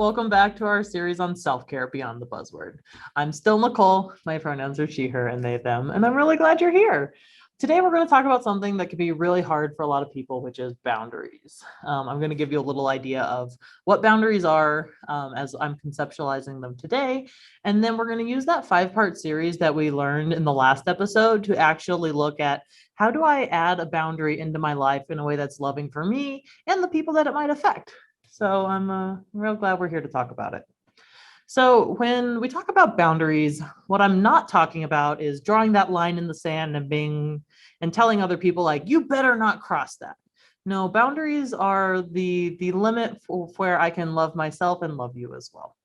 welcome back to our series on self-care beyond the buzzword. I'm still Nicole. My pronouns are she, her, and they, them, and I'm really glad you're here. Today, we're going to talk about something that can be really hard for a lot of people, which is boundaries. I'm going to give you a little idea of what boundaries are as I'm conceptualizing them today. And then we're going to use that 5-part series that we learned in the last episode to actually look at how do I add a boundary into my life in a way that's loving for me and the people that it might affect. So I'm real glad we're here to talk about it. So when we talk about boundaries, what I'm not talking about is drawing that line in the sand and telling other people like, you better not cross that. No, boundaries are the limit for where I can love myself and love you as well.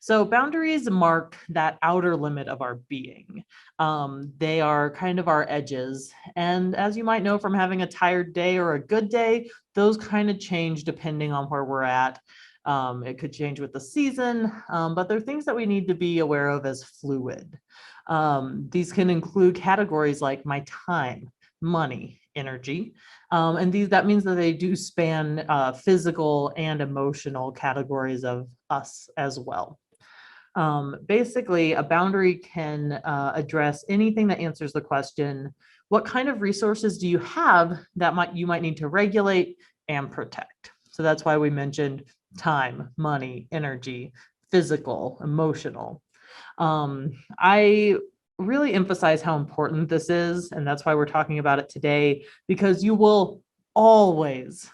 So boundaries mark that outer limit of our being. They are kind of our edges. And as you might know from having a tired day or a good day, those kind of change depending on where we're at. It could change with the season, but they're things that we need to be aware of as fluid. These can include categories like my time, money, energy, and that means that they do span physical and emotional categories of us as well. Basically, a boundary can address anything that answers the question, what kind of resources do you have that you might need to regulate and protect? So that's why we mentioned time, money, energy, physical, emotional. I really emphasize how important this is, and that's why we're talking about it today, because you will always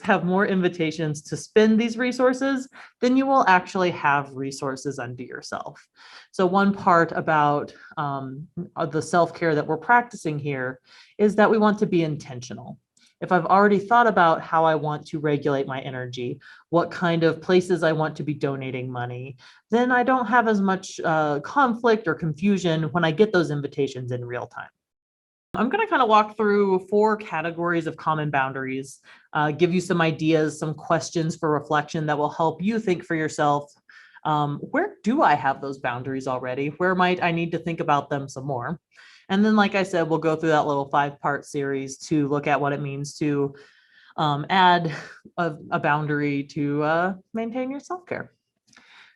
have more invitations to spend these resources than you will actually have resources unto yourself. So one part about the self-care that we're practicing here is that we want to be intentional. If I've already thought about how I want to regulate my energy, what kind of places I want to be donating money, then I don't have as much conflict or confusion when I get those invitations in real time. I'm going to kind of walk through 4 categories of common boundaries, give you some ideas, some questions for reflection that will help you think for yourself. Where do I have those boundaries already? Where might I need to think about them some more? And then, like I said, we'll go through that little 5-part series to look at what it means to add a boundary to maintain your self-care.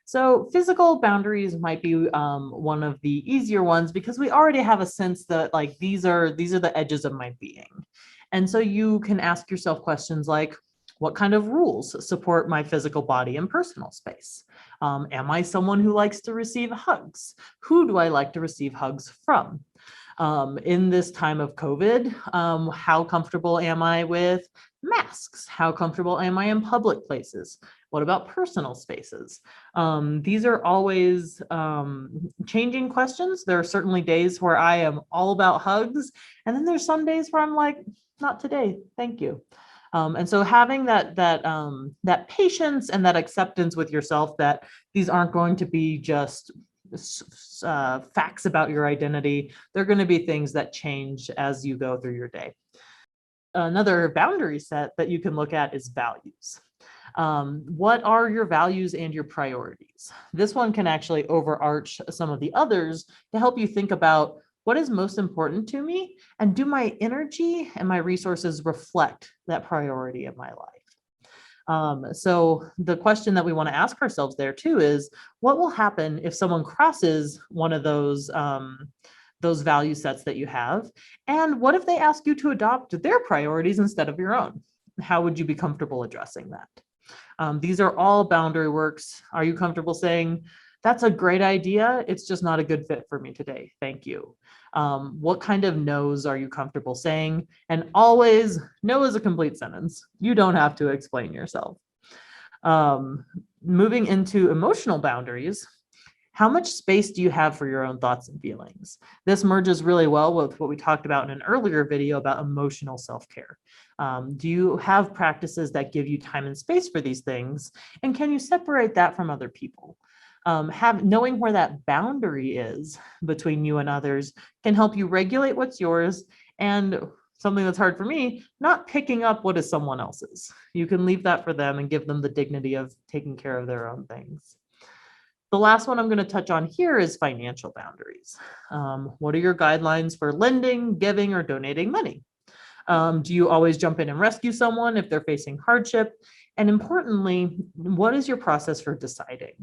So physical boundaries might be one of the easier ones because we already have a sense that like these are the edges of my being. And so you can ask yourself questions like, what kind of rules support my physical body and personal space? Am I someone who likes to receive hugs? Who do I like to receive hugs from? In this time of COVID, how comfortable am I with masks? How comfortable am I in public places? What about personal spaces? These are always changing questions. There are certainly days where I am all about hugs, and then there's some days where I'm like, not today, thank you. And so having that patience and that acceptance with yourself that these aren't going to be just facts about your identity. They're going to be things that change as you go through your day. Another boundary set that you can look at is values. What are your values and your priorities? This one can actually overarch some of the others to help you think about what is most important to me, and do my energy and my resources reflect that priority in my life? So the question that we want to ask ourselves there too is, what will happen if someone crosses one of those value sets that you have? And what if they ask you to adopt their priorities instead of your own? How would you be comfortable addressing that? These are all boundary works. Are you comfortable saying, that's a great idea, it's just not a good fit for me today, thank you? What kind of no's are you comfortable saying? And always, no is a complete sentence. You don't have to explain yourself. Moving into emotional boundaries, how much space do you have for your own thoughts and feelings? This merges really well with what we talked about in an earlier video about emotional self-care. Do you have practices that give you time and space for these things? And can you separate that from other people? Knowing where that boundary is between you and others can help you regulate what's yours, and something that's hard for me, not picking up what is someone else's. You can leave that for them and give them the dignity of taking care of their own things. The last one I'm going to touch on here is financial boundaries. What are your guidelines for lending, giving, or donating money? Do you always jump in and rescue someone if they're facing hardship? And importantly, what is your process for deciding?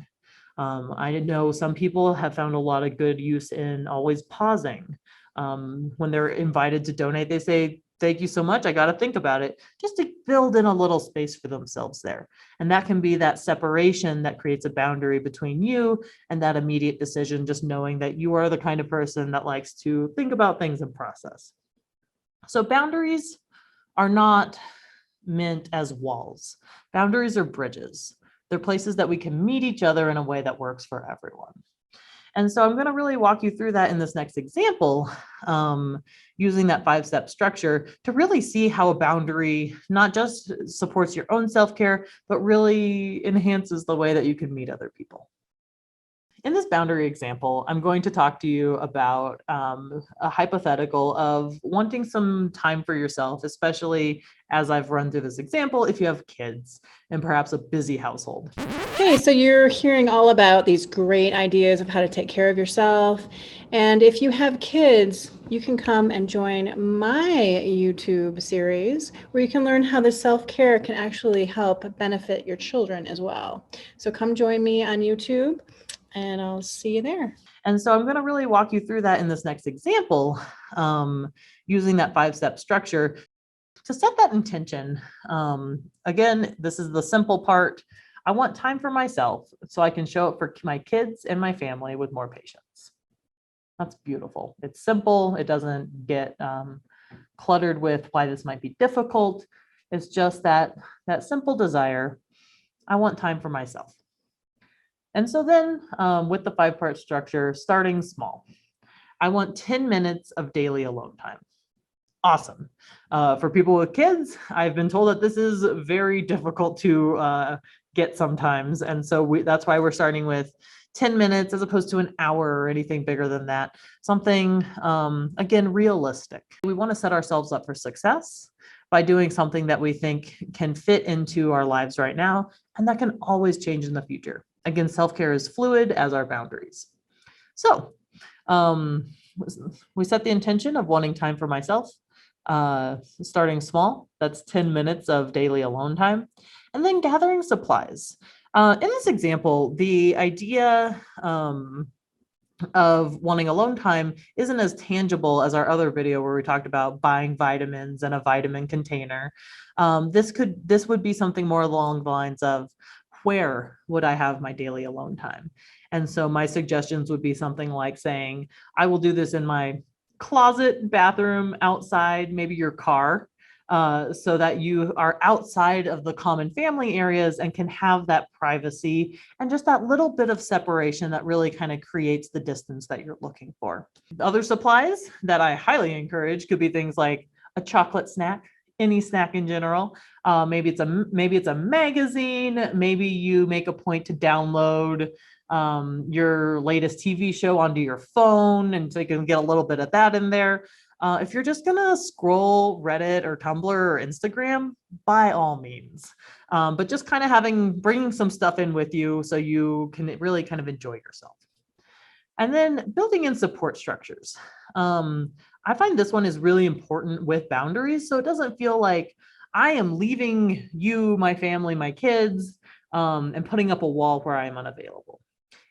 I know some people have found a lot of good use in always pausing. When they're invited to donate, they say, thank you so much. I got to think about it, just to build in a little space for themselves there. And that can be that separation that creates a boundary between you and that immediate decision, just knowing that you are the kind of person that likes to think about things and process. So boundaries are not meant as walls. Boundaries are bridges. They're places that we can meet each other in a way that works for everyone. And so I'm going to really walk you through that in this next example, using that 5-step structure to really see how a boundary not just supports your own self-care, but really enhances the way that you can meet other people. In this boundary example, I'm going to talk to you about a hypothetical of wanting some time for yourself, especially as I've run through this example, if you have kids and perhaps a busy household. Hey, so you're hearing all about these great ideas of how to take care of yourself. And if you have kids, you can come and join my YouTube series where you can learn how the self-care can actually help benefit your children as well. So come join me on YouTube and I'll see you there. And so I'm going to really walk you through that in this next example, using that 5-step structure to set that intention. Again, this is the simple part. I want time for myself so I can show up for my kids and my family with more patience. That's beautiful. It's simple. It doesn't get cluttered with why this might be difficult. It's just that simple desire. I want time for myself. And so then with the 5-part structure, starting small, I want 10 minutes of daily alone time. Awesome. For people with kids, I've been told that this is very difficult to get sometimes. And so that's why we're starting with 10 minutes as opposed to an hour or anything bigger than that. Something, again, realistic. We want to set ourselves up for success by doing something that we think can fit into our lives right now, and that can always change in the future. Again, self-care is fluid as our boundaries. So we set the intention of wanting time for myself, starting small. That's 10 minutes of daily alone time, and then gathering supplies. In this example, the idea of wanting alone time isn't as tangible as our other video where we talked about buying vitamins and a vitamin container. This would be something more along the lines of, where would I have my daily alone time? And so my suggestions would be something like saying, I will do this in my closet, bathroom, outside, maybe your car, so that you are outside of the common family areas and can have that privacy and just that little bit of separation that really kind of creates the distance that you're looking for. Other supplies that I highly encourage could be things like a chocolate snack, any snack in general. Maybe it's a magazine. Maybe you make a point to download your latest TV show onto your phone, and so you can get a little bit of that in there. If you're just gonna scroll Reddit or Tumblr or Instagram, by all means, but just kind of bringing some stuff in with you so you can really kind of enjoy yourself. And then building in support structures. I find this one is really important with boundaries, so it doesn't feel like I am leaving you, my family, my kids, and putting up a wall where I am unavailable.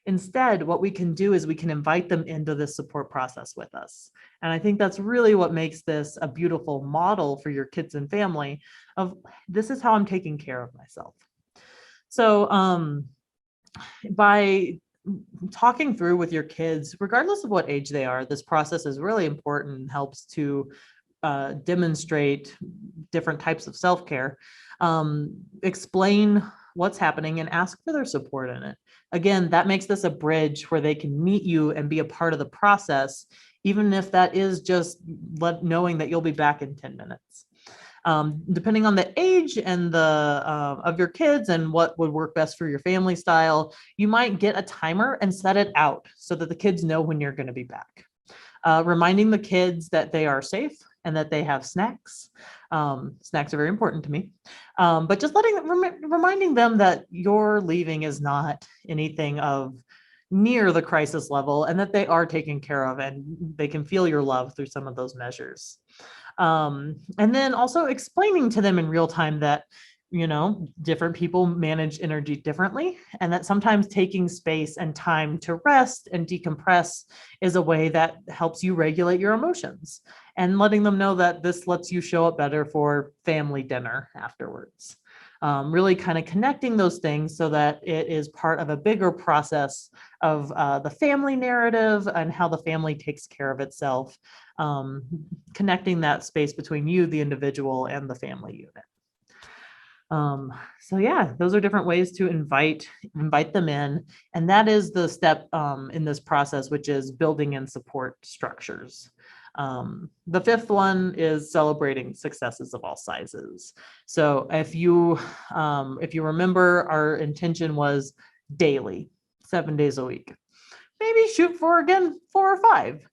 Instead, what we can do is we can invite them into this support process with us. And I think that's really what makes this a beautiful model for your kids and family of, this is how I'm taking care of myself. So by talking through with your kids, regardless of what age they are, this process is really important and helps to demonstrate different types of self-care. Explain what's happening and ask for their support in it. Again, that makes this a bridge where they can meet you and be a part of the process, even if that is just knowing that you'll be back in 10 minutes. Depending on the age and of your kids and what would work best for your family style, you might get a timer and set it out so that the kids know when you're going to be back. Reminding the kids that they are safe and that they have snacks. Snacks are very important to me. But just reminding them that your leaving is not anything of near the crisis level and that they are taken care of and they can feel your love through some of those measures. And then also explaining to them in real time that, different people manage energy differently, and that sometimes taking space and time to rest and decompress is a way that helps you regulate your emotions, and letting them know that this lets you show up better for family dinner afterwards. Really kind of connecting those things so that it is part of a bigger process of the family narrative and how the family takes care of itself, connecting that space between you, the individual, and the family unit. So yeah, those are different ways to invite them in. And that is the step in this process, which is building and support structures. The fifth one is celebrating successes of all sizes. So if you remember, our intention was daily, 7 days a week. Maybe shoot for, again, 4 or 5.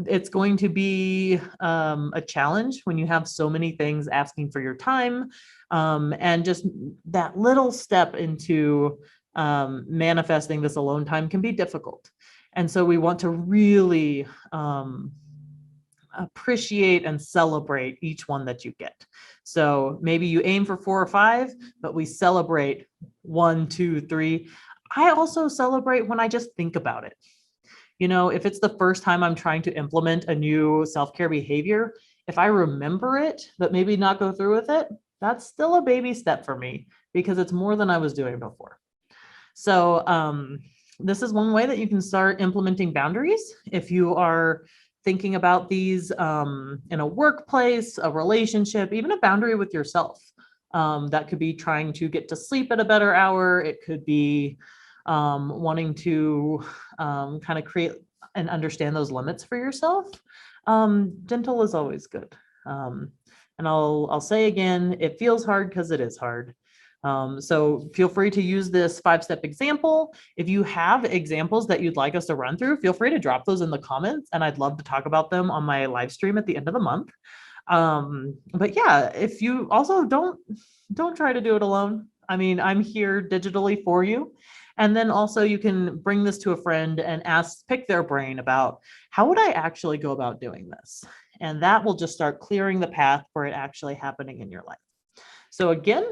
It's going to be a challenge when you have so many things asking for your time, and just that little step into manifesting this alone time can be difficult. And so we want to really appreciate and celebrate each one that you get. So maybe you aim for 4 or 5, but we celebrate 1, 2, 3. I also celebrate when I just think about it. If it's the first time I'm trying to implement a new self-care behavior, if I remember it, but maybe not go through with it, that's still a baby step for me because it's more than I was doing before. So this is one way that you can start implementing boundaries. If you are thinking about these in a workplace, a relationship, even a boundary with yourself, that could be trying to get to sleep at a better hour. It could be wanting to kind of create and understand those limits for yourself. Gentle is always good. And I'll say again, it feels hard because it is hard. So feel free to use this 5-step example. If you have examples that you'd like us to run through, feel free to drop those in the comments, and I'd love to talk about them on my live stream at the end of the month. But yeah, if you also don't try to do it alone. I mean, I'm here digitally for you. And then also you can bring this to a friend and pick their brain about how would I actually go about doing this? And that will just start clearing the path for it actually happening in your life. So again,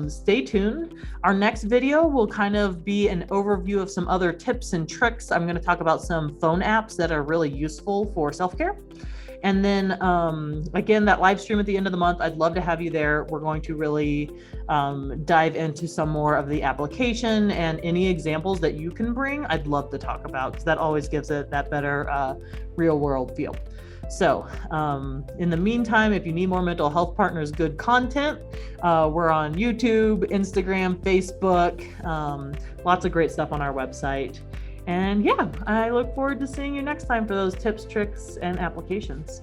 stay tuned. Our next video will kind of be an overview of some other tips and tricks. I'm going to talk about some phone apps that are really useful for self-care. And then again, that live stream at the end of the month, I'd love to have you there. We're going to really dive into some more of the application, and any examples that you can bring, I'd love to talk about, because that always gives it that better real world feel. So in the meantime, if you need more Mental Health Partners good content, we're on YouTube, Instagram, Facebook, lots of great stuff on our website. And yeah, I look forward to seeing you next time for those tips, tricks, and applications.